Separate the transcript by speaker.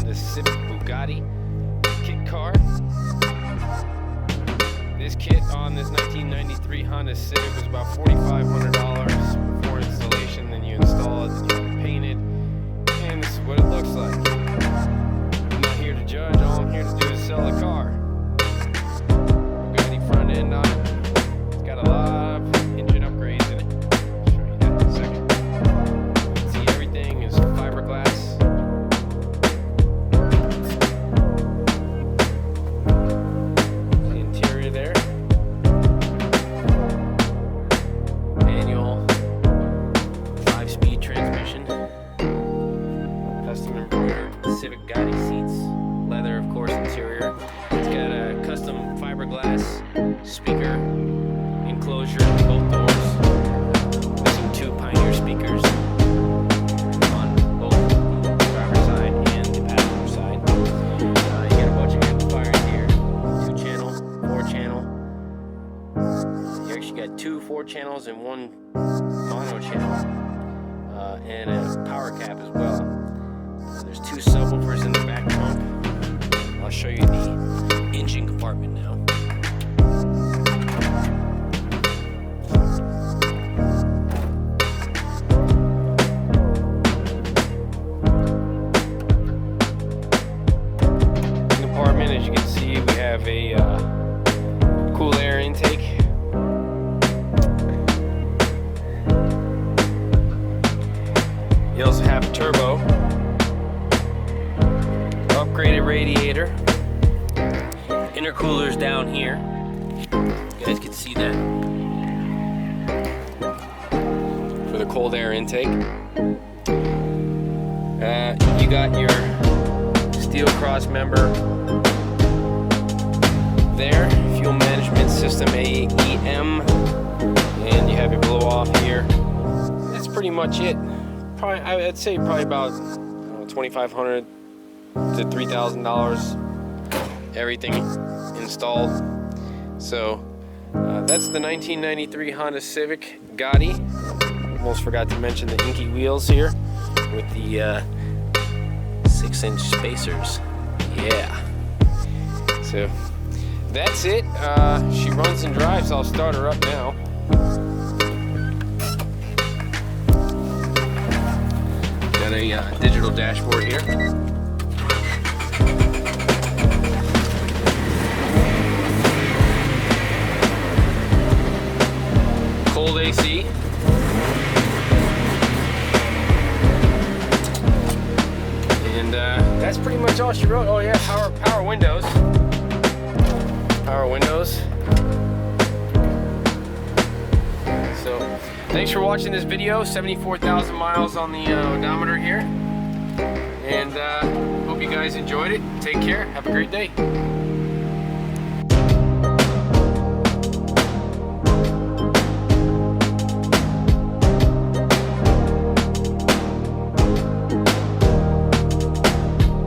Speaker 1: this Civic Bugatti kit car. This kit on this 1993 Honda Civic was about $4,500 before installation. Then you install it, then you paint it, and this is what it looks like. I'm not here to judge, all I'm here to do is sell the car. Bugatti front end on it. It's got a lot of engine upgrades in it. I'll show you that in a second. See, everything is fiberglass. The interior there. Manual 5-speed transmission. Custom embroidered Civic Gatti seats. Leather, of course, interior. It's got a custom fiberglass speaker enclosure in both doors. Using 2 Pioneer speakers on both the driver's side and the passenger side. You got a bunch of amplifiers here. 2-channel, 4-channel. You actually got 2 4-channels and 1 mono channel. And a power cap as well. There's 2 subwoofers in the back trunk. I'll show you the engine compartment now. Compartment, as you can see, we have a cool air intake. You also have a turbo, upgraded radiator, intercoolers down here. You guys can see that for the cold air intake. You got your steel cross member there, fuel management system AEM, and you have your blow off here. That's pretty much it. Probably, I'd say probably about $2,500 to $3,000, everything installed. So that's the 1993 Honda Civic Gatti. Almost forgot to mention the ENKEI wheels here with the 6-inch spacers. Yeah. So that's it. She runs and drives. I'll start her up now. Got a digital dashboard here. Cold AC. And that's pretty much all she wrote. Oh yeah, power windows. Power windows. So thanks for watching this video. 74,000 miles on the odometer here. And hope you guys enjoyed it. Take care. Have a great day.